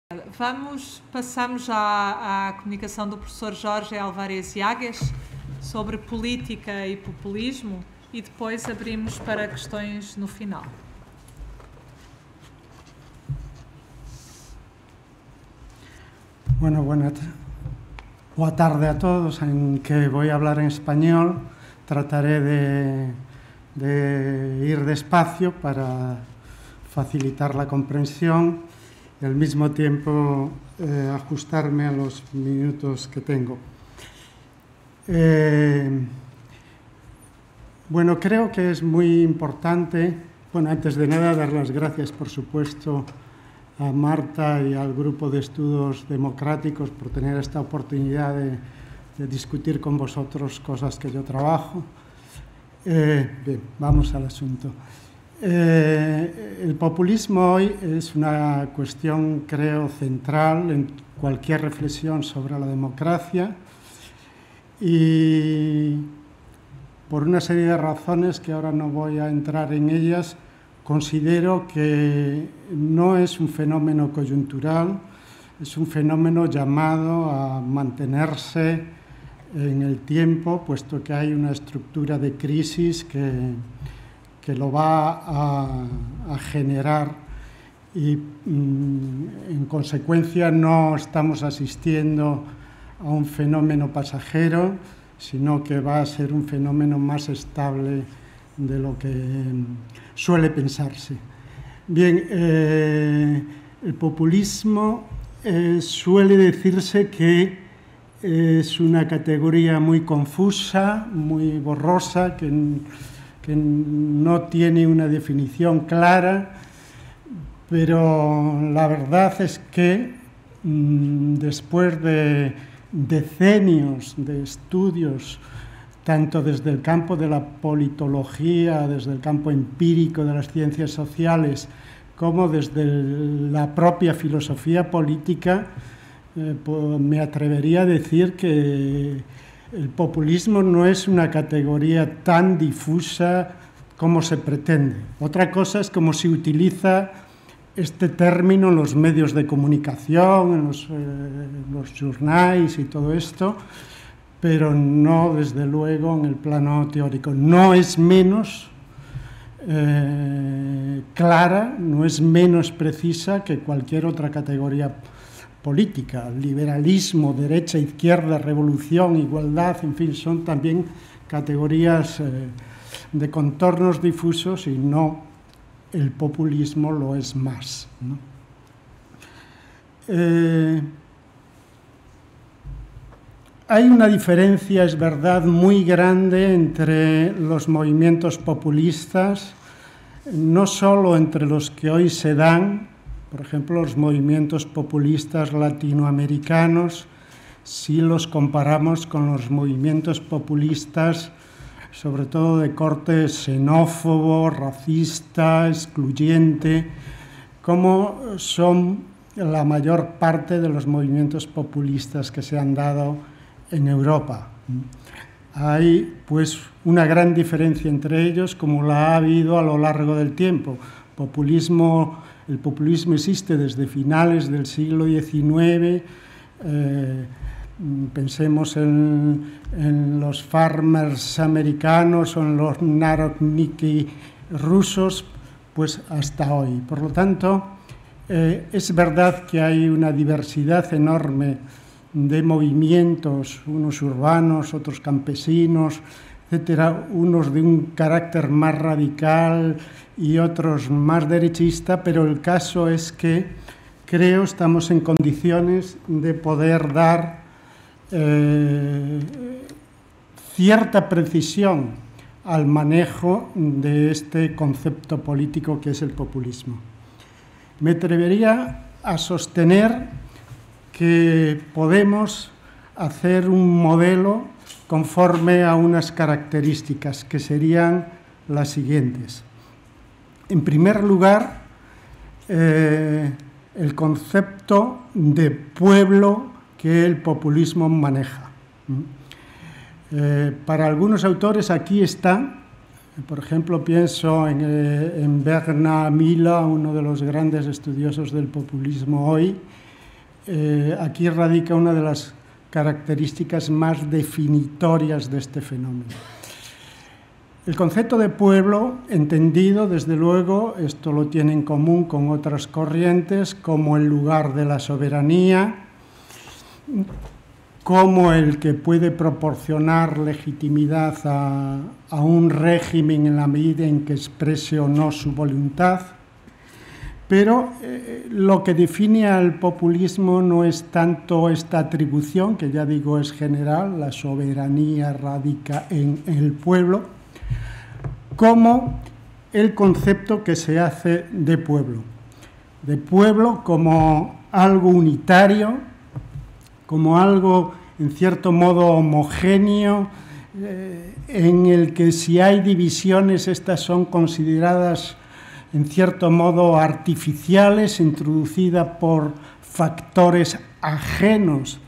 Passamos já à comunicação do professor Jorge Álvares Yagues sobre política e populismo e depois abrimos para questões no final. Bueno, boa tarde a todos, en que voy a hablar en español. Trataré de ir despacio para facilitar la comprensión y al mismo tiempo ajustarme a los minutos que tengo. Bueno, creo que es muy importante, bueno, antes de nada dar las gracias, por supuesto, a Marta y al Grupo de Estudios Democráticos por tener esta oportunidad de discutir con vosotros cosas que yo trabajo. Bien, vamos al asunto. El populismo hoy es una cuestión, creo, central en cualquier reflexión sobre la democracia y por una serie de razones que ahora no voy a entrar en ellas, considero que no es un fenómeno coyuntural, es un fenómeno llamado a mantenerse en el tiempo, puesto que hay una estructura de crisis que lo va a generar y, en consecuencia, no estamos asistiendo a un fenómeno pasajero, sino que va a ser un fenómeno más estable de lo que suele pensarse. Bien, el populismo suele decirse que es una categoría muy confusa, muy borrosa, que no tiene una definición clara, pero la verdad es que después de decenios de estudios, tanto desde el campo de la politología, desde el campo empírico de las ciencias sociales, como desde la propia filosofía política, pues me atrevería a decir que el populismo no es una categoría tan difusa como se pretende. Otra cosa es cómo se utiliza este término en los medios de comunicación, en los journals y todo esto, pero no, desde luego, en el plano teórico. No es menos clara, no es menos precisa que cualquier otra categoría política. Liberalismo, derecha, izquierda, revolución, igualdad, en fin, son también categorías de contornos difusos y no el populismo lo es más, ¿no? Hay una diferencia, es verdad, muy grande entre los movimientos populistas, no solo entre los que hoy se dan, por ejemplo, los movimientos populistas latinoamericanos, si los comparamos con los movimientos populistas, sobre todo de corte xenófobo, racista, excluyente, como son la mayor parte de los movimientos populistas que se han dado en Europa. Hay, pues, una gran diferencia entre ellos, como la ha habido a lo largo del tiempo. El populismo existe desde finales del siglo XIX, pensemos en los farmers americanos o en los narodniki rusos, pues hasta hoy. Por lo tanto, es verdad que hay una diversidad enorme de movimientos, unos urbanos, otros campesinos, etcétera, unos de un carácter más radical y otros más derechista, pero el caso es que creo estamos en condiciones de poder dar cierta precisión al manejo de este concepto político que es el populismo. Me atrevería a sostener que podemos hacer un modelo conforme a unas características que serían las siguientes. En primer lugar, el concepto de pueblo que el populismo maneja. Para algunos autores aquí está, por ejemplo, pienso en Bernard Milat, uno de los grandes estudiosos del populismo hoy, aquí radica una de las características más definitorias de este fenómeno. El concepto de pueblo, entendido, desde luego, esto lo tiene en común con otras corrientes, como el lugar de la soberanía, como el que puede proporcionar legitimidad a un régimen en la medida en que exprese o no su voluntad. Pero lo que define al populismo no es tanto esta atribución, que ya digo es general, la soberanía radica en el pueblo, como el concepto que se hace de pueblo como algo unitario, como algo en cierto modo homogéneo, en el que si hay divisiones, estas son consideradas en cierto modo artificiales, introducidas por factores ajenos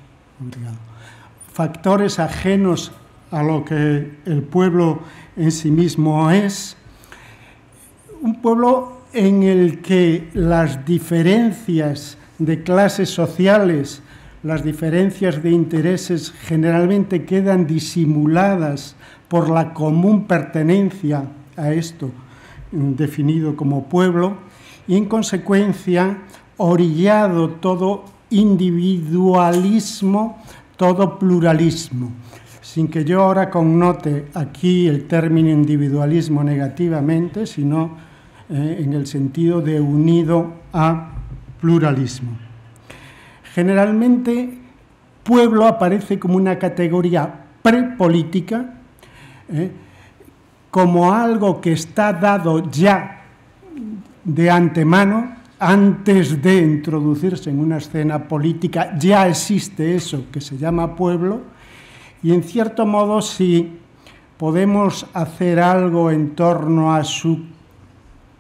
a lo que el pueblo en sí mismo es. Un pueblo en el que las diferencias de clases sociales, las diferencias de intereses generalmente quedan disimuladas por la común pertenencia a esto definido como pueblo, y en consecuencia orillado todo individualismo, todo pluralismo, sin que yo ahora connote aquí el término individualismo negativamente, sino en el sentido de unido a pluralismo. Generalmente, pueblo aparece como una categoría prepolítica, como algo que está dado ya de antemano, antes de introducirse en una escena política, ya existe eso que se llama pueblo, y en cierto modo, si podemos hacer algo en torno a su,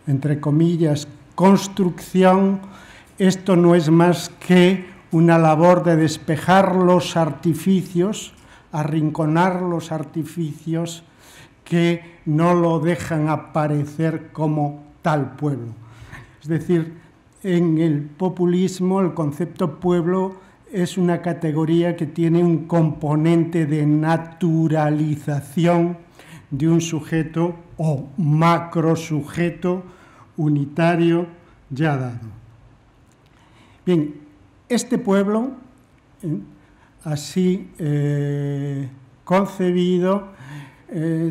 entre comillas, construcción, esto no es más que una labor de despejar los artificios, arrinconar los artificios que no lo dejan aparecer como tal pueblo. Es decir, en el populismo el concepto pueblo es una categoría que tiene un componente de naturalización de un sujeto o macrosujeto unitario ya dado. Bien, este pueblo, así concebido,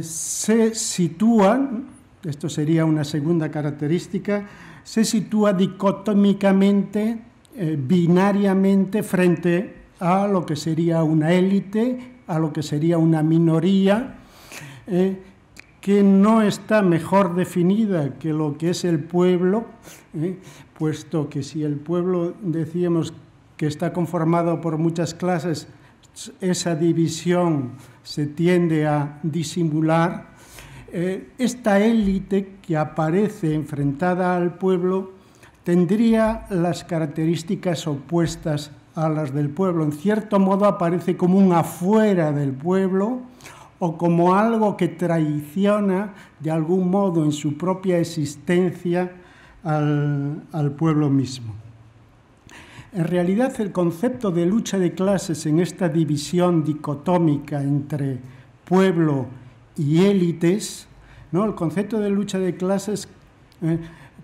se sitúa, esto sería una segunda característica, se sitúa dicotómicamente, binariamente frente a lo que sería una élite, a lo que sería una minoría, que no está mejor definida que lo que es el pueblo, puesto que si el pueblo decíamos que está conformado por muchas clases, esa división se tiende a disimular. Esta élite que aparece enfrentada al pueblo tendría las características opuestas a las del pueblo. En cierto modo aparece como un afuera del pueblo o como algo que traiciona de algún modo en su propia existencia al pueblo mismo. En realidad, el concepto de lucha de clases en esta división dicotómica entre pueblo y élites, ¿no? El concepto de lucha de clases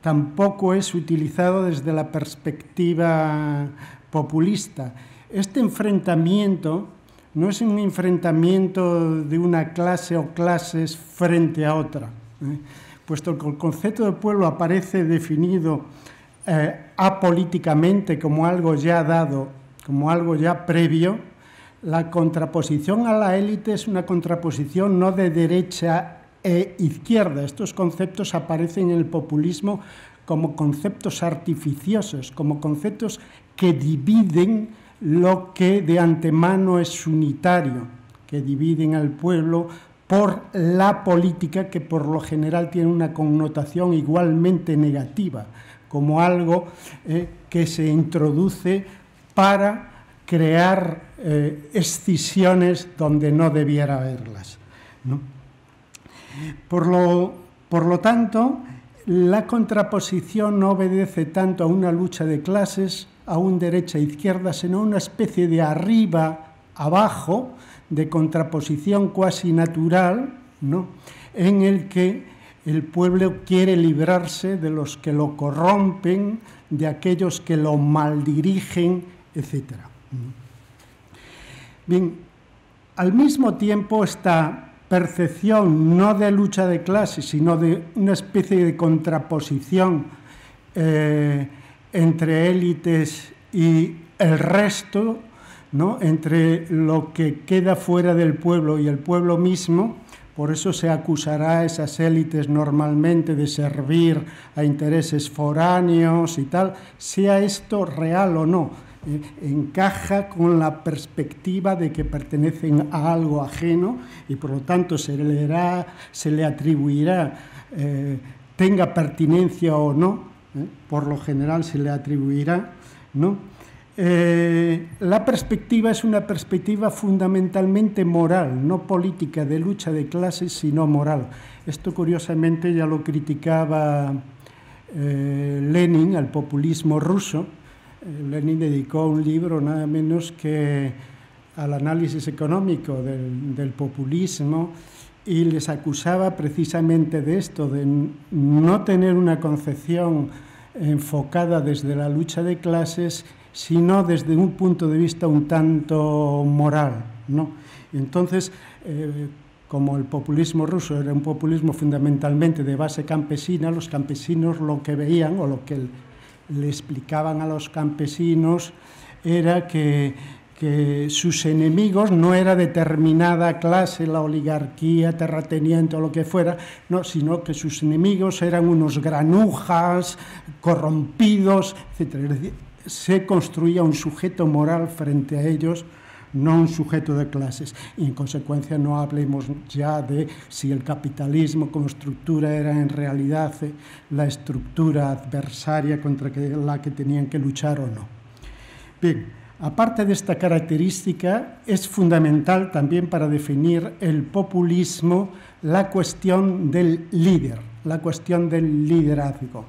tampoco es utilizado desde la perspectiva populista. Este enfrentamiento no es un enfrentamiento de una clase o clases frente a otra, puesto que el concepto de pueblo aparece definido apolíticamente como algo ya dado, como algo ya previo. La contraposición a la élite es una contraposición no de derecha e izquierda. Estos conceptos aparecen en el populismo como conceptos artificiosos, como conceptos que dividen lo que de antemano es unitario, que dividen al pueblo por la política, que por lo general tiene una connotación igualmente negativa, como algo que se introduce para crear escisiones donde no debiera haberlas, ¿no? Por lo tanto, la contraposición no obedece tanto a una lucha de clases a un derecha-izquierda, sino una especie de arriba-abajo, de contraposición cuasi natural, ¿no?, en el que el pueblo quiere librarse de los que lo corrompen, de aquellos que lo maldirigen, etc. Bien, al mismo tiempo esta percepción no de lucha de clases, sino de una especie de contraposición entre élites y el resto, ¿no?, entre lo que queda fuera del pueblo y el pueblo mismo. Por eso se acusará a esas élites normalmente de servir a intereses foráneos y tal, sea esto real o no. Encaja con la perspectiva de que pertenecen a algo ajeno y por lo tanto se le atribuirá, tenga pertinencia o no, por lo general se le atribuirá, ¿no? La perspectiva es una perspectiva fundamentalmente moral, no política de lucha de clases, sino moral. Esto curiosamente ya lo criticaba Lenin al populismo ruso. Lenin dedicó un libro nada menos que al análisis económico del populismo y les acusaba precisamente de esto, de no tener una concepción enfocada desde la lucha de clases, sino desde un punto de vista un tanto moral, ¿no? Entonces, como el populismo ruso era un populismo fundamentalmente de base campesina, los campesinos lo que veían o lo que le explicaban a los campesinos era que sus enemigos no era determinada clase, la oligarquía, terrateniente o lo que fuera, no, sino que sus enemigos eran unos granujas, corrompidos, etc. Es decir, se construía un sujeto moral frente a ellos, no un sujeto de clases. Y en consecuencia no hablemos ya de si el capitalismo como estructura era en realidad la estructura adversaria contra la que tenían que luchar o no. Bien, aparte de esta característica, es fundamental también para definir el populismo la cuestión del líder, la cuestión del liderazgo.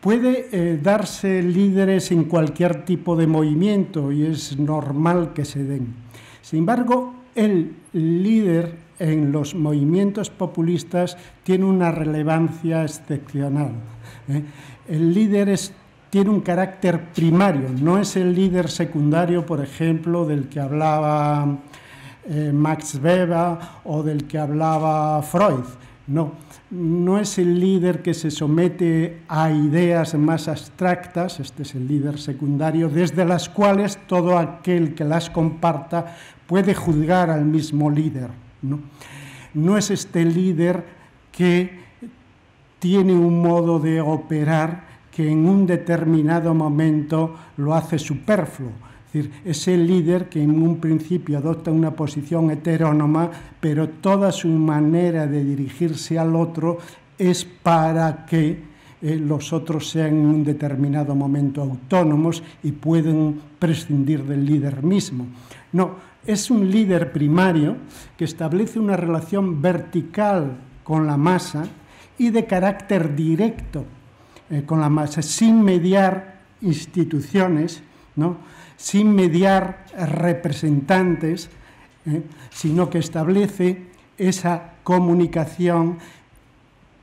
Puede darse líderes en cualquier tipo de movimiento y es normal que se den. Sin embargo, el líder en los movimientos populistas tiene una relevancia excepcional. El líder tiene un carácter primario, no es el líder secundario, por ejemplo, del que hablaba Max Weber o del que hablaba Freud. No es el líder que se somete a ideas más abstractas, este es el líder secundario, desde las cuales todo aquel que las comparta puede juzgar al mismo líder. No es este líder que tiene un modo de operar que en un determinado momento lo hace superfluo. Es decir, es el líder que en un principio adopta una posición heterónoma, pero toda su manera de dirigirse al otro es para que los otros sean en un determinado momento autónomos y pueden prescindir del líder mismo. No, es un líder primario que establece una relación vertical con la masa y de carácter directo con la masa, sin mediar instituciones, ¿no?, sin mediar representantes, sino que establece esa comunicación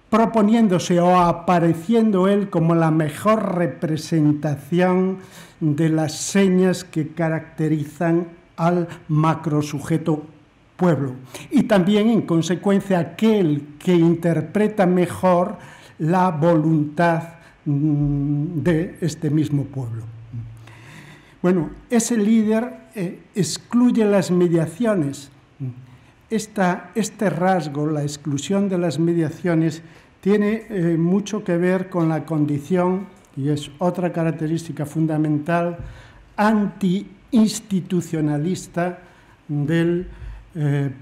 proponiéndose o apareciendo él como la mejor representación de las señas que caracterizan al macrosujeto pueblo. Y también, en consecuencia, aquel que interpreta mejor la voluntad de este mismo pueblo. Bueno, ese líder excluye las mediaciones. Este rasgo, la exclusión de las mediaciones, tiene mucho que ver con la condición, y es otra característica fundamental, anti-institucionalista del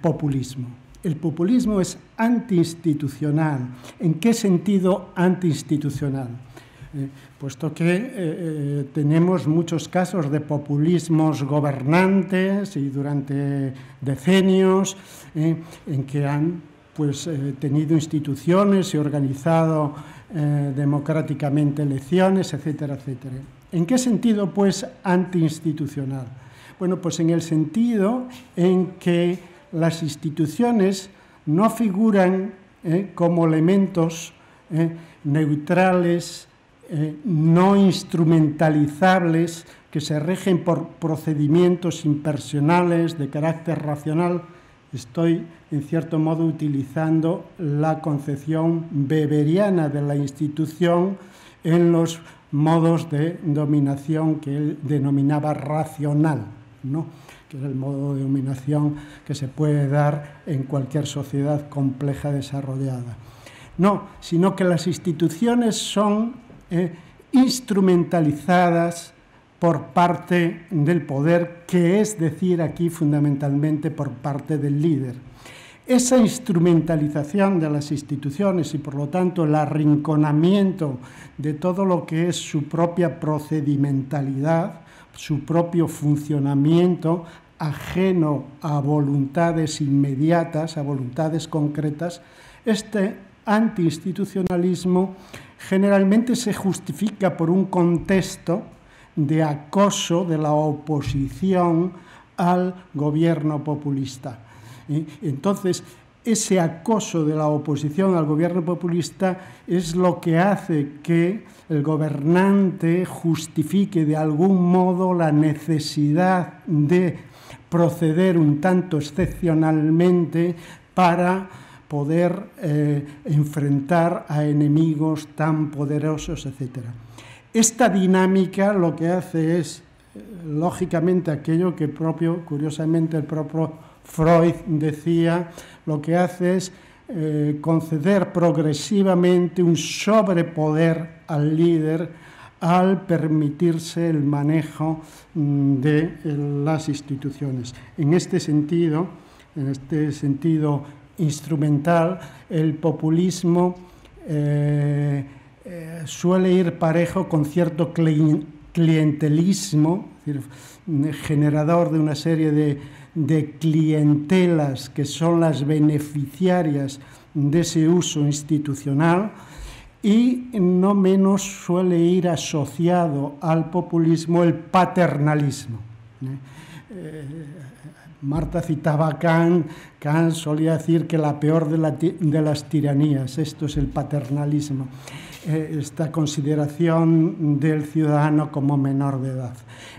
populismo. El populismo es antiinstitucional. ¿En qué sentido antiinstitucional? Puesto que tenemos muchos casos de populismos gobernantes y durante decenios en que han tenido instituciones y organizado democráticamente elecciones, etcétera, etcétera. ¿En qué sentido, pues, antiinstitucional? Bueno, pues en el sentido en que las instituciones no figuran como elementos neutrales, no instrumentalizables, que se rigen por procedimientos impersonales de carácter racional. Estoy, en cierto modo, utilizando la concepción weberiana de la institución en los modos de dominación que él denominaba racional, ¿no? Que es el modo de dominación que se puede dar en cualquier sociedad compleja desarrollada. No, sino que las instituciones son instrumentalizadas por parte del poder, que es decir, aquí fundamentalmente por parte del líder. Esa instrumentalización de las instituciones y, por lo tanto, el arrinconamiento de todo lo que es su propia procedimentalidad, su propio funcionamiento, ajeno a voluntades inmediatas, a voluntades concretas, este antiinstitucionalismo generalmente se justifica por un contexto de acoso de la oposición al gobierno populista. Entonces, ese acoso de la oposición al gobierno populista es lo que hace que el gobernante justifique de algún modo la necesidad de proceder un tanto excepcionalmente para poder enfrentar a enemigos tan poderosos, etc. Esta dinámica lo que hace es, lógicamente, aquello que curiosamente, el propio Freud decía, lo que hace es conceder progresivamente un sobrepoder al líder al permitirse el manejo de las instituciones. En este sentido instrumental, el populismo suele ir parejo con cierto clientelismo, es decir, generador de una serie de clientelas que son las beneficiarias de ese uso institucional, y no menos suele ir asociado al populismo el paternalismo. Marta citaba a Kant. Kant solía decir que la peor de las tiranías, esto es el paternalismo, esta consideración del ciudadano como menor de edad.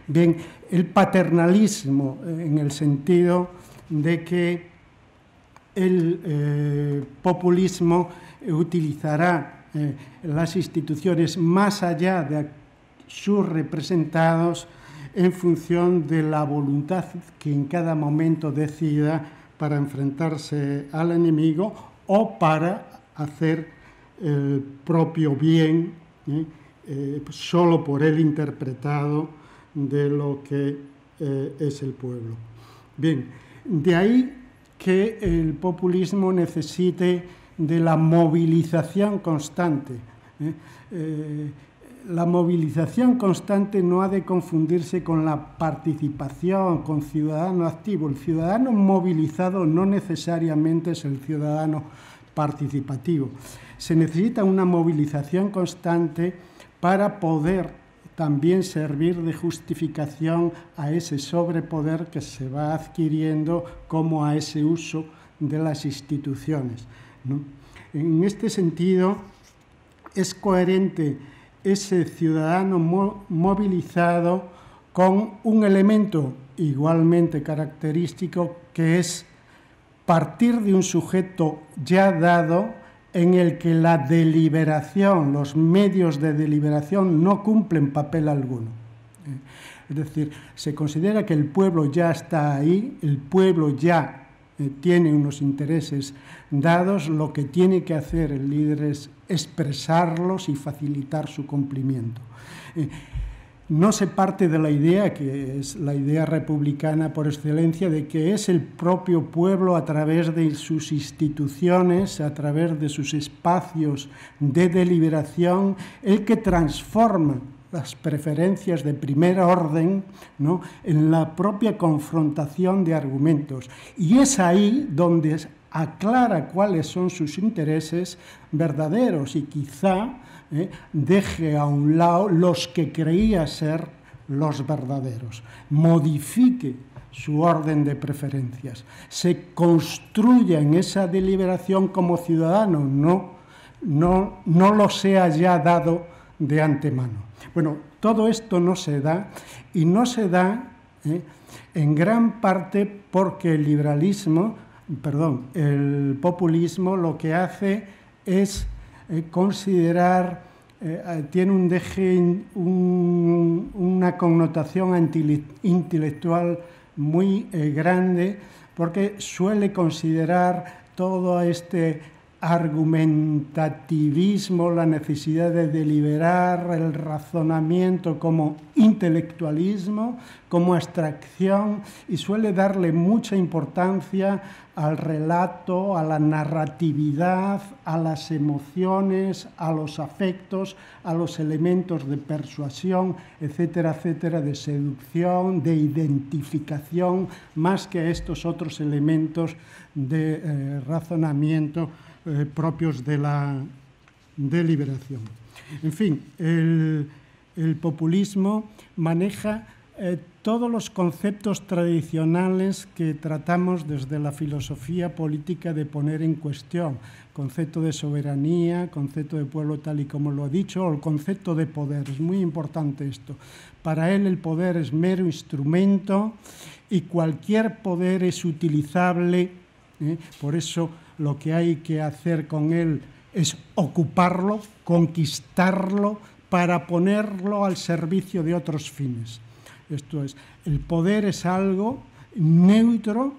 Bien, el paternalismo en el sentido de que el populismo utilizará las instituciones más allá de sus representados en función de la voluntad que en cada momento decida para enfrentarse al enemigo o para hacer el propio bien, solo por él interpretado de lo que es el pueblo. Bien, de ahí que el populismo necesite de la movilización constante. La movilización constante no ha de confundirse con la participación, con ciudadano activo. El ciudadano movilizado no necesariamente es el ciudadano participativo. Se necesita una movilización constante para poder también servir de justificación a ese sobrepoder que se va adquiriendo como a ese uso de las instituciones, ¿no? En este sentido, es coherente ese ciudadano movilizado con un elemento igualmente característico, que es partir de un sujeto ya dado en el que la deliberación, los medios de deliberación no cumplen papel alguno. Es decir, se considera que el pueblo ya está ahí, el pueblo ya tiene unos intereses dados, lo que tiene que hacer el líder es expresarlos y facilitar su cumplimiento. No se parte de la idea, que es la idea republicana por excelencia, de que es el propio pueblo, a través de sus instituciones, a través de sus espacios de deliberación, el que transforma las preferencias de primer orden, ¿no?, en la propia confrontación de argumentos. Y es ahí donde aclara cuáles son sus intereses verdaderos y quizá deje a un lado los que creía ser los verdaderos, modifique su orden de preferencias, se construya en esa deliberación como ciudadano, no lo sea ya dado de antemano. Bueno, todo esto no se da, y no se da en gran parte porque el populismo lo que hace es considerar, tiene un deje, una connotación intelectual muy grande, porque suele considerar todo este argumentativismo, la necesidad de deliberar, el razonamiento como intelectualismo, como abstracción, y suele darle mucha importancia al relato, a la narratividad, a las emociones, a los afectos, a los elementos de persuasión, etcétera, etcétera, de seducción, de identificación, más que a estos otros elementos de razonamiento propios de la deliberación. En fin, el populismo maneja todos los conceptos tradicionales que tratamos desde la filosofía política de poner en cuestión. Concepto de soberanía, concepto de pueblo tal y como lo he dicho, o el concepto de poder. Es muy importante esto. Para él el poder es mero instrumento y cualquier poder es utilizable. Por eso lo que hay que hacer con él es ocuparlo, conquistarlo, para ponerlo al servicio de otros fines. Esto es, el poder es algo neutro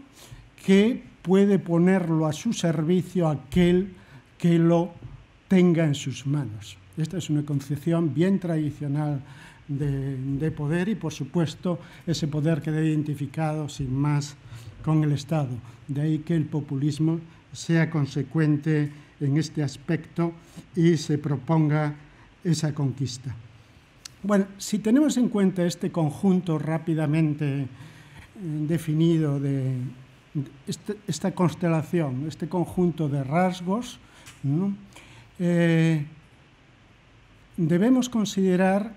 que puede ponerlo a su servicio aquel que lo tenga en sus manos. Esta es una concepción bien tradicional de poder, y por supuesto ese poder queda identificado sin más con el Estado. De ahí que el populismo sea consecuente en este aspecto y se proponga esa conquista. Bueno, si tenemos en cuenta este conjunto rápidamente definido de esta constelación, este conjunto de rasgos, ¿no? Debemos considerar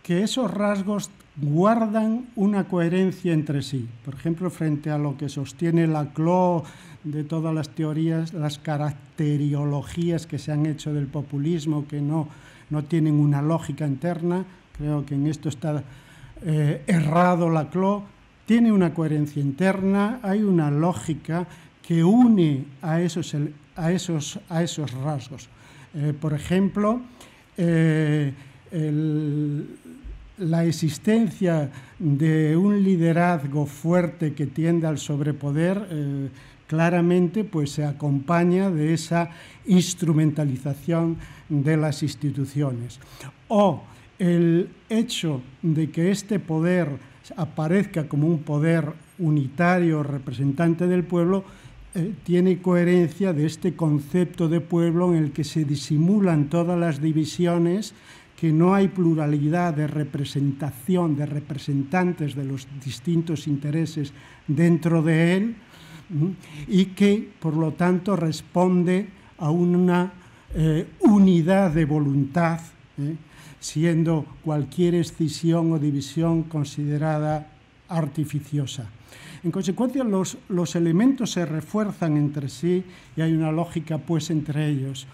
que esos rasgos guardan una coherencia entre sí. Por ejemplo, frente a lo que sostiene Laclau de todas las teorías, las caracteriologías que se han hecho del populismo, que no tienen una lógica interna, creo que en esto está errado Laclau. Tiene una coherencia interna, hay una lógica que une a esos rasgos. Por ejemplo, la existencia de un liderazgo fuerte que tiende al sobrepoder claramente pues se acompaña de esa instrumentalización de las instituciones. O el hecho de que este poder aparezca como un poder unitario, representante del pueblo, tiene coherencia de este concepto de pueblo en el que se disimulan todas las divisiones, que no hay pluralidad de representación, de representantes de los distintos intereses dentro de él, y que, por lo tanto, responde a una unidad de voluntad, siendo cualquier escisión o división considerada artificiosa. En consecuencia, los elementos se refuerzan entre sí y hay una lógica, pues, entre ellos.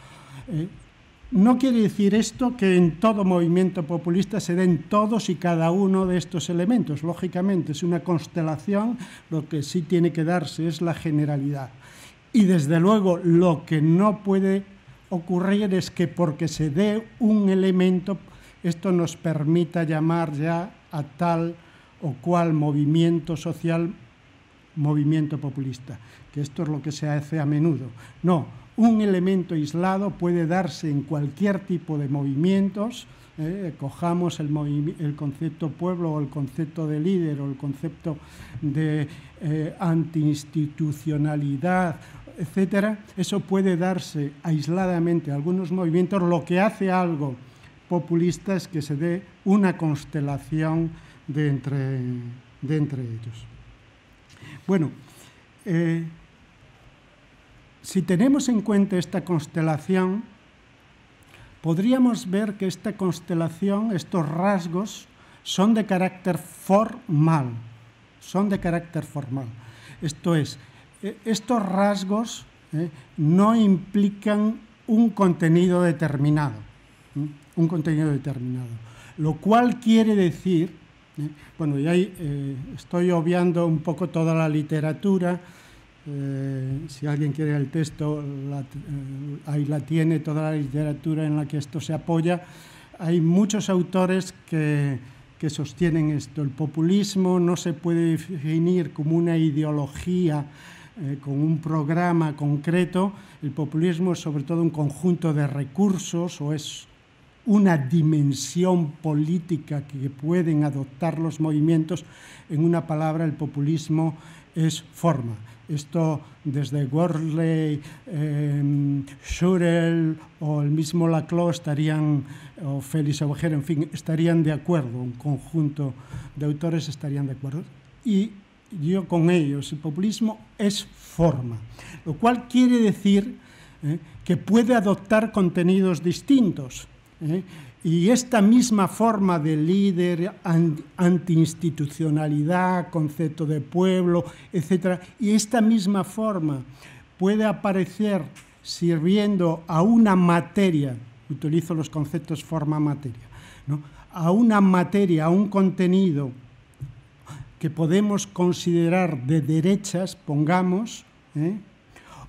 No quiere decir esto que en todo movimiento populista se den todos y cada uno de estos elementos. Lógicamente, es una constelación, lo que sí tiene que darse es la generalidad. Y, desde luego, lo que no puede ocurrir es que porque se dé un elemento, esto nos permita llamar ya a tal o cual movimiento social movimiento populista, que esto es lo que se hace a menudo. No, un elemento aislado puede darse en cualquier tipo de movimientos, cojamos el concepto pueblo o el concepto de líder o el concepto de antiinstitucionalidad, etcétera. Eso puede darse aisladamente a algunos movimientos. Lo que hace algo populista es que se dé una constelación de entre ellos. Bueno, si tenemos en cuenta esta constelación, podríamos ver que esta constelación, estos rasgos, son de carácter formal. Son de carácter formal. Esto es, estos rasgos no implican un contenido determinado. Un contenido determinado. Lo cual quiere decir, bueno, y ahí estoy obviando un poco toda la literatura. Si alguien quiere el texto, ahí la tiene, toda la literatura en la que esto se apoya. Hay muchos autores que sostienen esto. El populismo no se puede definir como una ideología con un programa concreto. El populismo es sobre todo un conjunto de recursos o es una dimensión política que pueden adoptar los movimientos. En una palabra, el populismo es forma. Esto desde Worsley, Schurel o el mismo Laclau o Félix Ovejero, en fin, estarían de acuerdo, un conjunto de autores estarían de acuerdo. Y yo con ellos, el populismo es forma, lo cual quiere decir que puede adoptar contenidos distintos. Y esta misma forma de líder, antiinstitucionalidad, concepto de pueblo, etc., y esta misma forma puede aparecer sirviendo a una materia, utilizo los conceptos forma-materia, ¿no?, a una materia, a un contenido que podemos considerar de derechas, pongamos,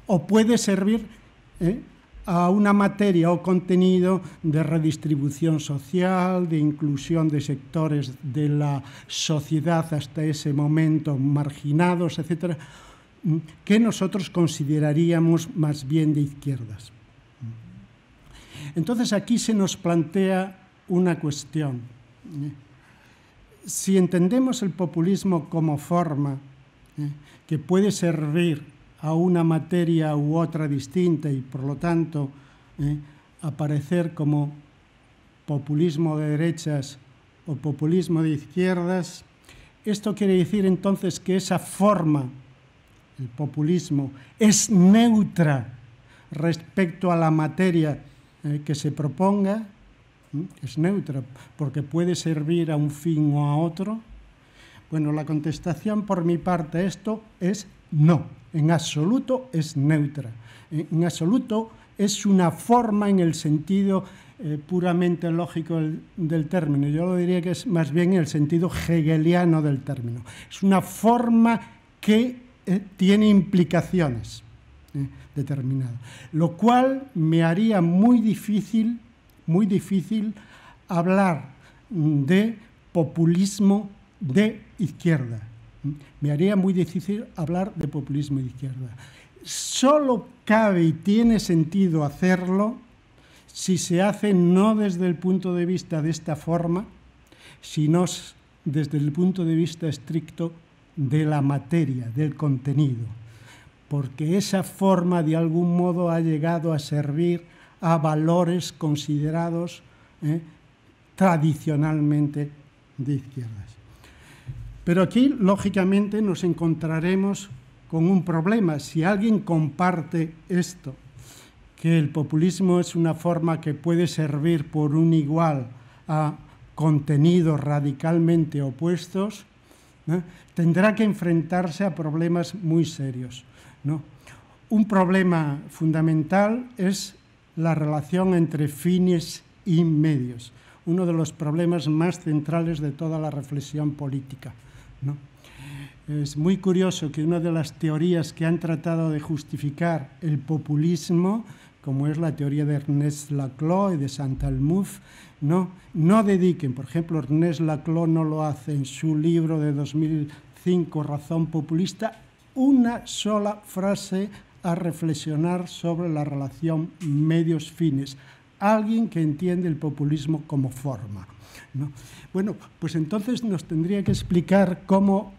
o puede servir a una materia o contenido de redistribución social, de inclusión de sectores de la sociedad hasta ese momento marginados, etcétera, que nosotros consideraríamos más bien de izquierdas. Entonces aquí se nos plantea una cuestión. Si entendemos el populismo como forma que puede servir a una materia u otra distinta y por lo tanto aparecer como populismo de derechas o populismo de izquierdas, esto quiere decir entonces que esa forma, el populismo, es neutra respecto a la materia que se proponga, es neutra porque puede servir a un fin o a otro. Bueno, la contestación por mi parte a esto es no. En absoluto es neutra. En absoluto es una forma en el sentido puramente lógico del término. Yo lo diría que es más bien en el sentido hegeliano del término. Es una forma que tiene implicaciones determinadas, lo cual me haría muy difícil hablar de populismo de izquierda. Me haría muy difícil hablar de populismo de izquierda. Solo cabe y tiene sentido hacerlo si se hace no desde el punto de vista de esta forma, sino desde el punto de vista estricto de la materia, del contenido, porque esa forma de algún modo ha llegado a servir a valores considerados tradicionalmente de izquierdas. Pero aquí, lógicamente, nos encontraremos con un problema. Si alguien comparte esto, que el populismo es una forma que puede servir por un igual a contenidos radicalmente opuestos, ¿no?, tendrá que enfrentarse a problemas muy serios, ¿no? Un problema fundamental es la relación entre fines y medios, uno de los problemas más centrales de toda la reflexión política, ¿no? Es muy curioso que una de las teorías que han tratado de justificar el populismo, como es la teoría de Ernest Laclau y de Chantal-Mouffe, no dediquen, por ejemplo, Ernest Laclau no lo hace en su libro de 2005, Razón populista, una sola frase a reflexionar sobre la relación medios-fines. Alguien que entiende el populismo como forma, ¿no? Bueno, pues entonces nos tendría que explicar cómo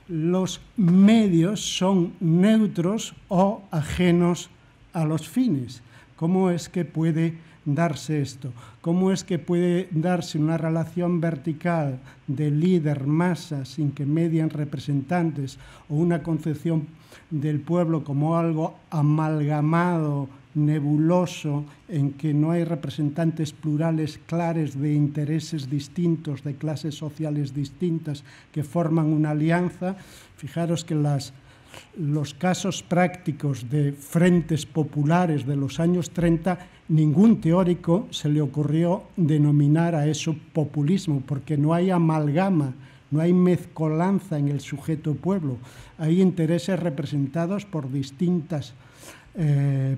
los medios son neutros o ajenos a los fines. ¿Cómo es que puede darse esto? ¿Cómo es que puede darse una relación vertical de líder-masa sin que medien representantes, o una concepción del pueblo como algo amalgamado, nebuloso, en que no hay representantes plurales claros de intereses distintos, de clases sociales distintas que forman una alianza? Fijaros que los casos prácticos de frentes populares de los años 30, ningún teórico se le ocurrió denominar a eso populismo, porque no hay amalgama, no hay mezcolanza en el sujeto pueblo. Hay intereses representados por distintos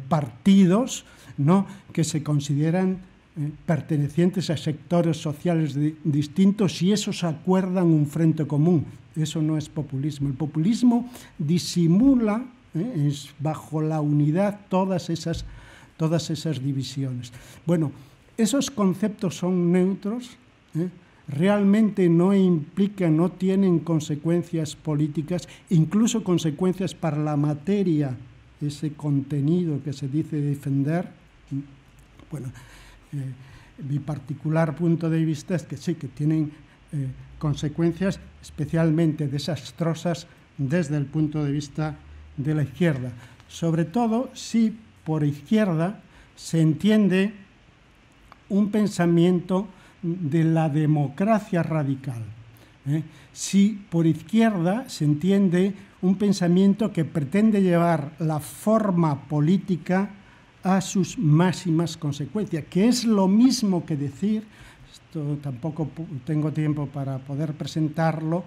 partidos, ¿no?, que se consideran pertenecientes a sectores sociales distintos, y esos acuerdan un frente común. Eso no es populismo. El populismo disimula, es bajo la unidad todas esas divisiones. Bueno, esos conceptos son neutros, realmente no implican, no tienen consecuencias políticas, incluso consecuencias para la materia, ese contenido que se dice defender. Bueno, mi particular punto de vista es que sí, que tienen consecuencias especialmente desastrosas desde el punto de vista de la izquierda. Sobre todo si por izquierda se entiende un pensamiento de la democracia radical. Si por izquierda se entiende un pensamiento que pretende llevar la forma política a sus máximas consecuencias, que es lo mismo que decir, esto tampoco tengo tiempo para poder presentarlo,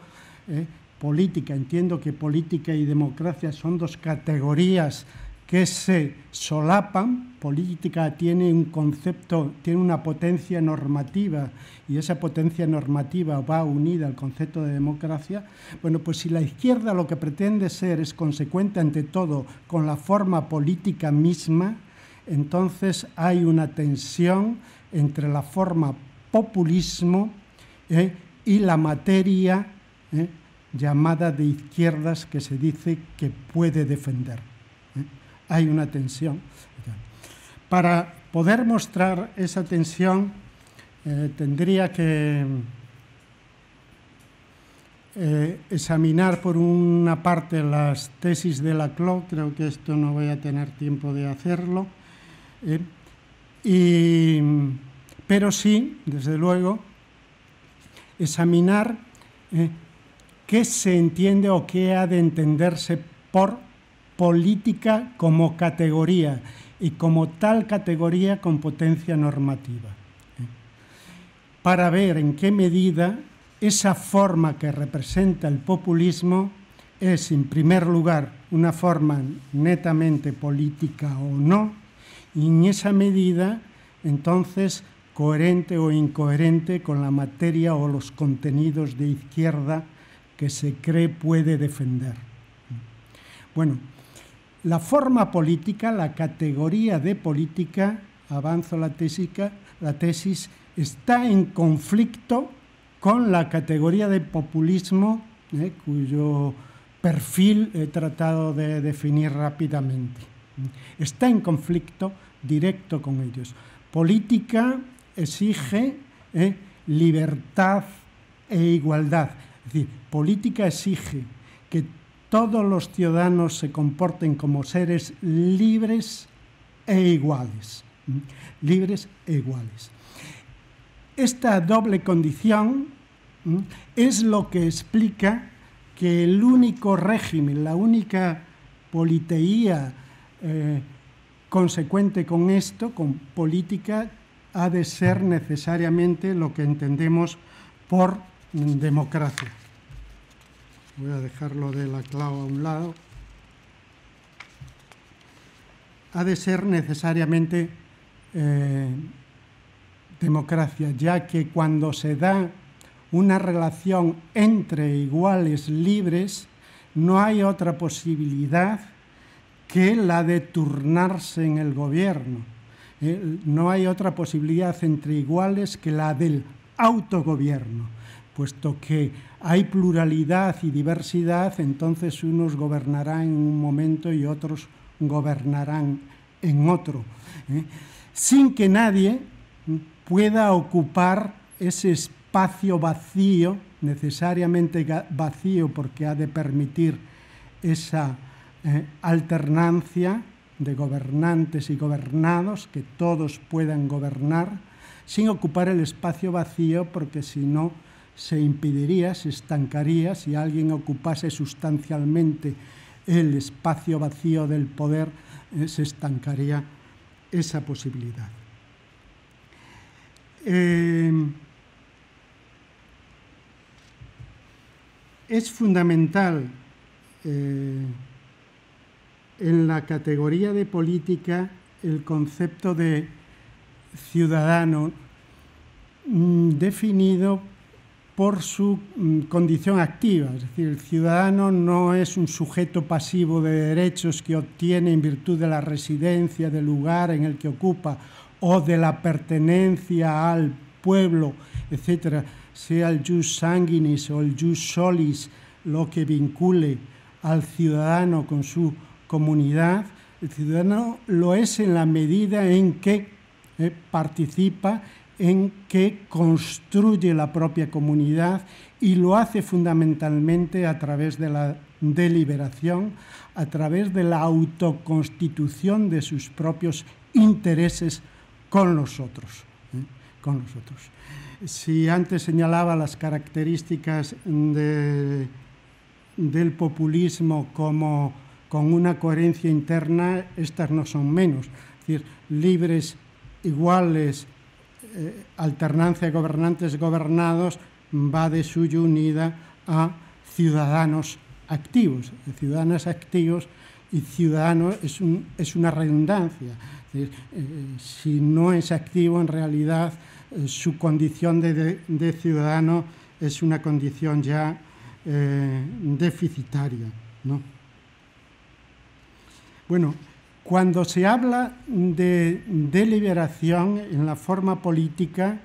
política. Entiendo que política y democracia son dos categorías que se solapan. Política tiene un concepto, tiene una potencia normativa, y esa potencia normativa va unida al concepto de democracia. Bueno, pues si la izquierda lo que pretende ser es consecuente ante todo con la forma política misma, entonces hay una tensión entre la forma populismo y la materia llamada de izquierdas que se dice que puede defender. Hay una tensión. Para poder mostrar esa tensión tendría que examinar por una parte las tesis de Laclau. Creo que esto no voy a tener tiempo de hacerlo, pero sí, desde luego, examinar qué se entiende o qué ha de entenderse por política como categoría, y como tal categoría con potencia normativa, para ver en qué medida esa forma que representa el populismo es, en primer lugar, una forma netamente política o no, y en esa medida, entonces, coherente o incoherente con la materia o los contenidos de izquierda que se cree puede defender. Bueno, la forma política, la categoría de política, avanzo la tesis, está en conflicto con la categoría de populismo, cuyo perfil he tratado de definir rápidamente. Está en conflicto directo con ellos. Política exige libertad e igualdad. Es decir, política exige que todos los ciudadanos se comporten como seres libres e iguales. Libres e iguales. Esta doble condición es lo que explica que el único régimen, la única politeía consecuente con esto, con política, ha de ser necesariamente lo que entendemos por democracia. Voy a dejarlo de Laclau a un lado. Ha de ser necesariamente democracia, ya que cuando se da una relación entre iguales libres, no hay otra posibilidad que la de turnarse en el gobierno. No hay otra posibilidad entre iguales que la del autogobierno, puesto que hay pluralidad y diversidad, entonces unos gobernarán en un momento y otros gobernarán en otro. sin que nadie pueda ocupar ese espacio vacío, necesariamente vacío porque ha de permitir esa alternancia de gobernantes y gobernados, que todos puedan gobernar, sin ocupar el espacio vacío, porque si no se impediría, se estancaría. Si alguien ocupase sustancialmente el espacio vacío del poder, se estancaría esa posibilidad. Es fundamental en la categoría de política el concepto de ciudadano definido por su condición activa. Es decir, el ciudadano no es un sujeto pasivo de derechos que obtiene en virtud de la residencia, del lugar en el que ocupa o de la pertenencia al pueblo, etcétera, sea el jus sanguinis o el jus solis lo que vincule al ciudadano con su comunidad. El ciudadano lo es en la medida en que participa, en que construye la propia comunidad, y lo hace fundamentalmente a través de la deliberación, a través de la autoconstitución de sus propios intereses con los otros. Si antes señalaba las características del populismo como con una coherencia interna, estas no son menos. Es decir, libres, iguales, alternancia de gobernantes gobernados, va de suyo unida a ciudadanos activos. Ciudadanos activos y ciudadano es una redundancia. Es decir, si no es activo, en realidad su condición de ciudadano es una condición ya deficitaria, ¿no? Bueno, cuando se habla de deliberación en la forma política,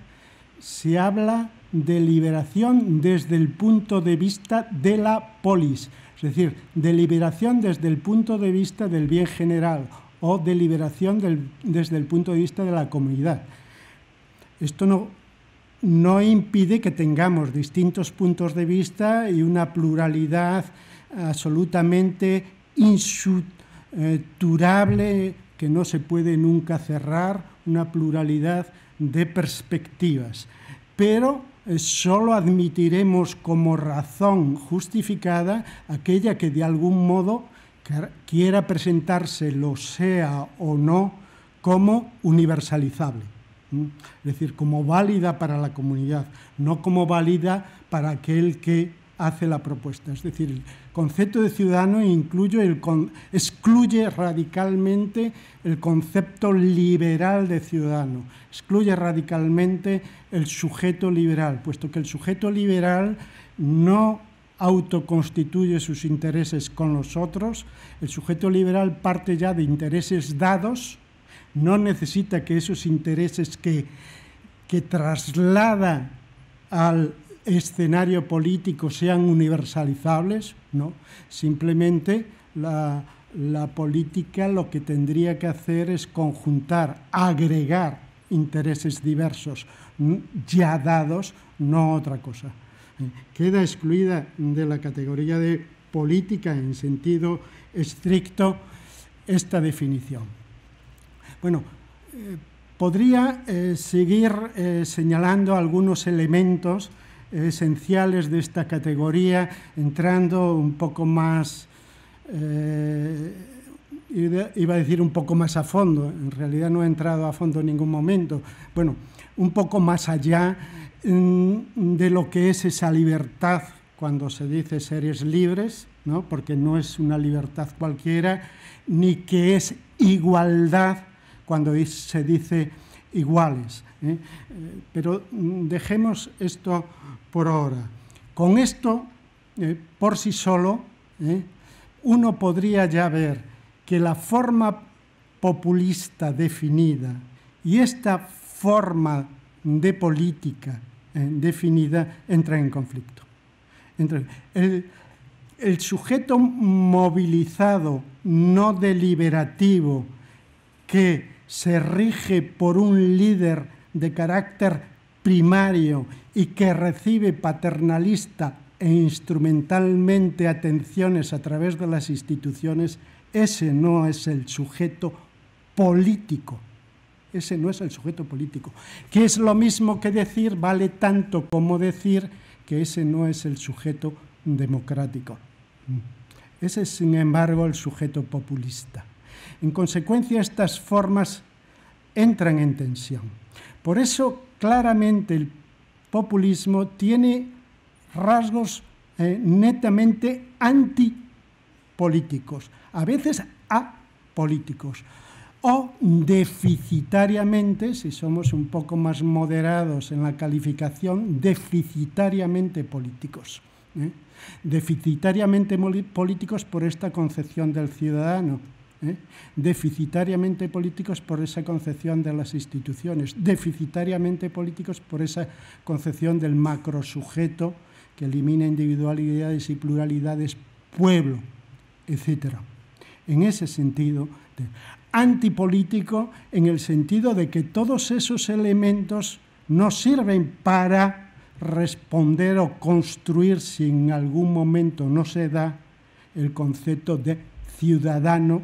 se habla de liberación desde el punto de vista de la polis, es decir, deliberación desde el punto de vista del bien general o deliberación desde el punto de vista de la comunidad. Esto no impide que tengamos distintos puntos de vista y una pluralidad absolutamente insuturable que no se puede nunca cerrar, una pluralidad de perspectivas. Pero solo admitiremos como razón justificada aquella que de algún modo quiera presentarse, lo sea o no, como universalizable. Es decir, como válida para la comunidad, no como válida para aquel que hace la propuesta. Es decir, el concepto de ciudadano excluye radicalmente el concepto liberal de ciudadano, excluye radicalmente el sujeto liberal, puesto que el sujeto liberal no autoconstituye sus intereses con los otros. El sujeto liberal parte ya de intereses dados, no necesita que esos intereses que traslada al escenario político sean universalizables, ¿no? Simplemente la política lo que tendría que hacer es conjuntar, agregar intereses diversos ya dados, no otra cosa. Queda excluida de la categoría de política en sentido estricto esta definición. Bueno, podría seguir señalando algunos elementos esenciales de esta categoría, entrando un poco más, iba a decir un poco más a fondo, en realidad no he entrado a fondo en ningún momento, bueno, un poco más allá de lo que es esa libertad cuando se dice seres libres, ¿no? Porque no es una libertad cualquiera, ni que es igualdad cuando se dice iguales. Pero dejemos esto por ahora. Con esto, por sí solo, uno podría ya ver que la forma populista definida y esta forma de política definida entra en conflicto. El sujeto movilizado, no deliberativo, que se rige por un líder de carácter primario y que recibe paternalista e instrumentalmente atenciones a través de las instituciones, ese no es el sujeto político. Ese no es el sujeto político. Que es lo mismo que decir, vale tanto como decir que ese no es el sujeto democrático. Ese es, sin embargo, el sujeto populista. En consecuencia, estas formas entran en tensión. Por eso, claramente, el populismo tiene rasgos netamente antipolíticos, a veces apolíticos, o deficitariamente, si somos un poco más moderados en la calificación, deficitariamente políticos. Deficitariamente políticos por esta concepción del ciudadano, deficitariamente políticos por esa concepción de las instituciones, deficitariamente políticos por esa concepción del macrosujeto que elimina individualidades y pluralidades, pueblo, etc. En ese sentido, antipolítico en el sentido de que todos esos elementos no sirven para responder o construir, si en algún momento no se da, el concepto de ciudadano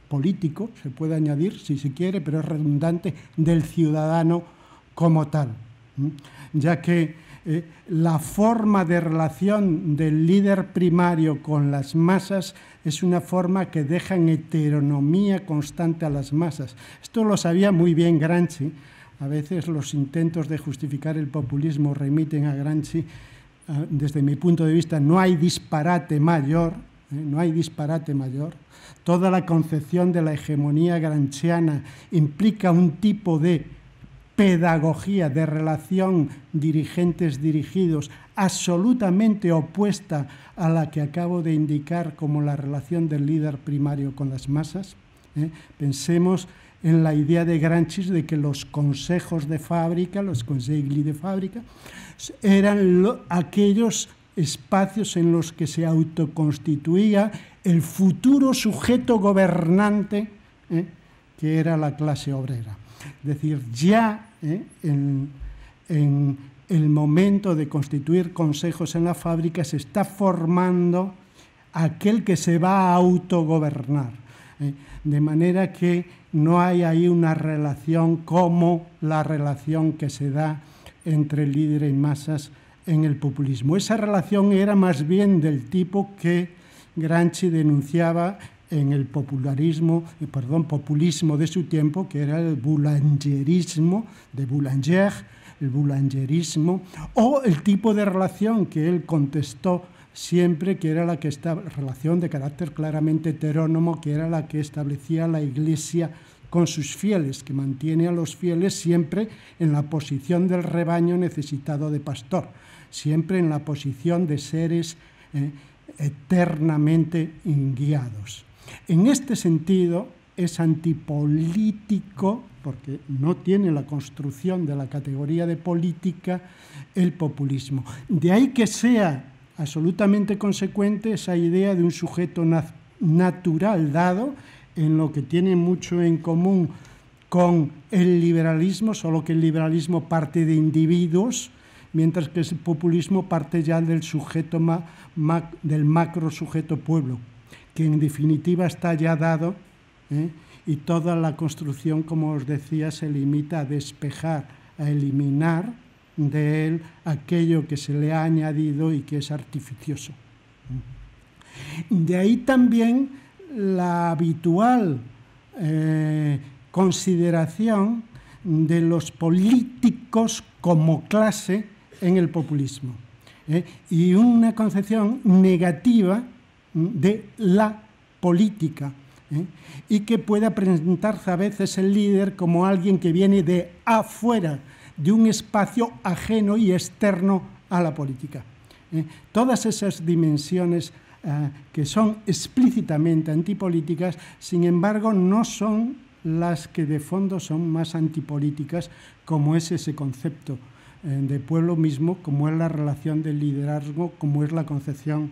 político, se puede añadir si se quiere, pero es redundante, del ciudadano como tal, ya que la forma de relación del líder primario con las masas es una forma que deja en heteronomía constante a las masas. Esto lo sabía muy bien Gramsci. A veces los intentos de justificar el populismo remiten a Gramsci. Desde mi punto de vista no hay disparate mayor, no hay disparate mayor. Toda la concepción de la hegemonía gramsciana implica un tipo de pedagogía, de relación dirigentes-dirigidos, absolutamente opuesta a la que acabo de indicar como la relación del líder primario con las masas. Pensemos en la idea de Gramsci de que los consejos de fábrica, los consigli de fábrica, eran aquellos espacios en los que se autoconstituía el futuro sujeto gobernante, que era la clase obrera. Es decir, ya en el momento de constituir consejos en la fábrica se está formando aquel que se va a autogobernar. De manera que no hay ahí una relación como la relación que se da entre líder y masas en el populismo. Esa relación era más bien del tipo que Gramsci denunciaba en el populismo de su tiempo, que era el boulangerismo de Boulanger, el boulangerismo, o el tipo de relación que él contestó siempre, que era la que relación de carácter claramente heterónomo, que era la que establecía la Iglesia con sus fieles, que mantiene a los fieles siempre en la posición del rebaño necesitado de pastor, siempre en la posición de seres eternamente guiados. En este sentido, es antipolítico, porque no tiene la construcción de la categoría de política, el populismo. De ahí que sea absolutamente consecuente esa idea de un sujeto natural dado, en lo que tiene mucho en común con el liberalismo, solo que el liberalismo parte de individuos, mientras que el populismo parte ya del sujeto del macro sujeto pueblo, que en definitiva está ya dado, y toda la construcción, como os decía, se limita a despejar, a eliminar de él aquello que se le ha añadido y que es artificioso. De ahí también la habitual consideración de los políticos como clase en el populismo, y una concepción negativa de la política, y que pueda presentarse a veces el líder como alguien que viene de afuera, de un espacio ajeno y externo a la política. Todas esas dimensiones que son explícitamente antipolíticas, sin embargo, no son las que de fondo son más antipolíticas, como es ese concepto de pueblo mismo, como es la relación del liderazgo, como es la concepción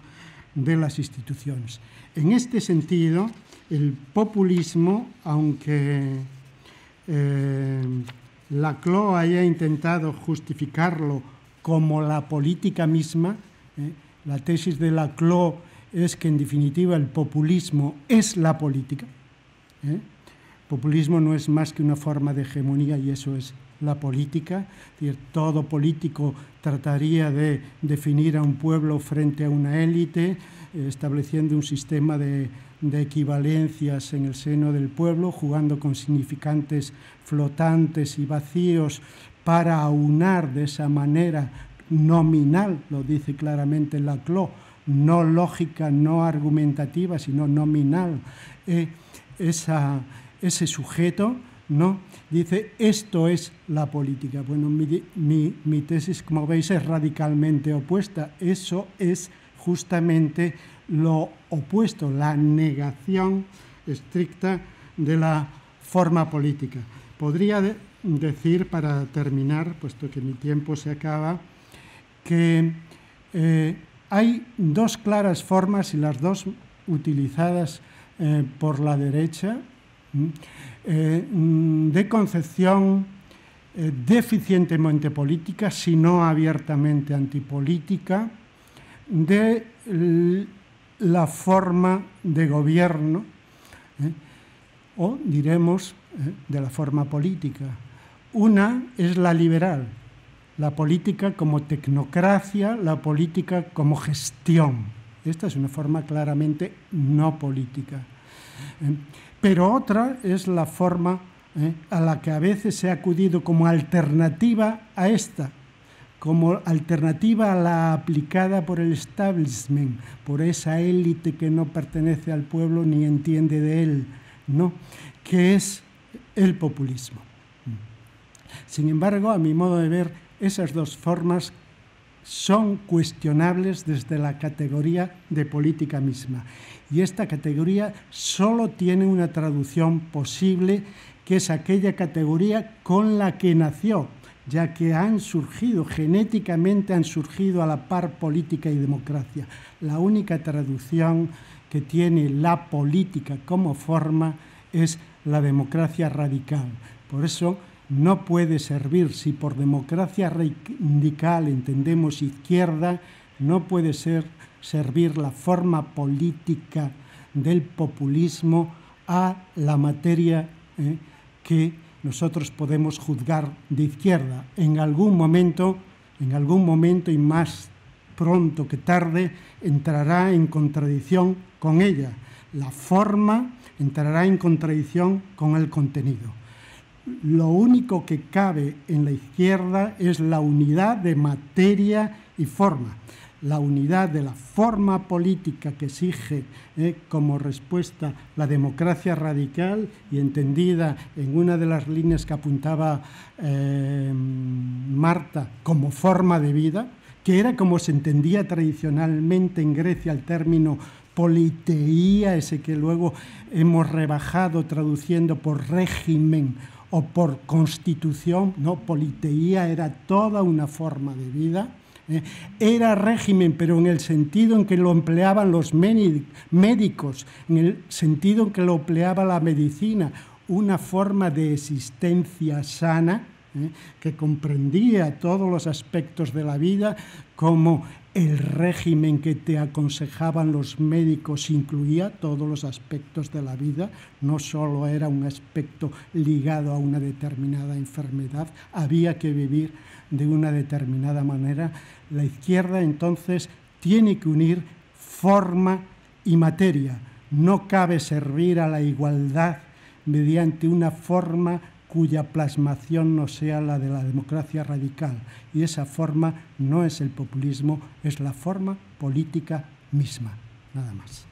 de las instituciones. En este sentido, el populismo, aunque Laclau haya intentado justificarlo como la política misma. La tesis de Laclau es que, en definitiva, el populismo es la política. Populismo no es más que una forma de hegemonía y eso es la política. Es decir, todo político trataría de definir a un pueblo frente a una élite, estableciendo un sistema de equivalencias en el seno del pueblo, jugando con significantes flotantes y vacíos para aunar de esa manera nominal, lo dice claramente Laclau, no lógica, no argumentativa, sino nominal, ese sujeto, ¿no? Dice, esto es la política. Bueno, mi tesis, como veis, es radicalmente opuesta. Eso es justamente lo opuesto, la negación estricta de la forma política. Podría decir, para terminar, puesto que mi tiempo se acaba, que hay dos claras formas, y las dos utilizadas por la derecha, de concepción deficientemente política, si no abiertamente antipolítica, de la forma de gobierno, o diremos de la forma política. Una es la liberal, la política como tecnocracia, la política como gestión. Esta es una forma claramente no política. Pero otra es la forma a la que a veces se ha acudido como alternativa a esta, como alternativa a la aplicada por el establishment, por esa élite que no pertenece al pueblo ni entiende de él, ¿no? Que es el populismo. Sin embargo, a mi modo de ver, esas dos formas son cuestionables desde la categoría de política misma. Y esta categoría solo tiene una traducción posible, que es aquella categoría con la que nació, ya que han surgido, genéticamente han surgido a la par política y democracia. La única traducción que tiene la política como forma es la democracia radical. Por eso no puede servir, si por democracia radical entendemos izquierda, no puede servir la forma política del populismo a la materia que nosotros podemos juzgar de izquierda. En algún momento y más pronto que tarde, entrará en contradicción con ella. La forma entrará en contradicción con el contenido. Lo único que cabe en la izquierda es la unidad de materia y forma, la unidad de la forma política que exige como respuesta la democracia radical y entendida en una de las líneas que apuntaba Marta como forma de vida, que era como se entendía tradicionalmente en Grecia el término politeía, ese que luego hemos rebajado traduciendo por régimen o por constitución. No, politeía era toda una forma de vida. Era régimen, pero en el sentido en que lo empleaban los médicos, en el sentido en que lo empleaba la medicina, una forma de existencia sana que comprendía todos los aspectos de la vida, como el régimen que te aconsejaban los médicos incluía todos los aspectos de la vida, no solo era un aspecto ligado a una determinada enfermedad, había que vivir de una determinada manera. La izquierda entonces tiene que unir forma y materia. No cabe servir a la igualdad mediante una forma cuya plasmación no sea la de la democracia radical. Y esa forma no es el populismo, es la forma política misma. Nada más.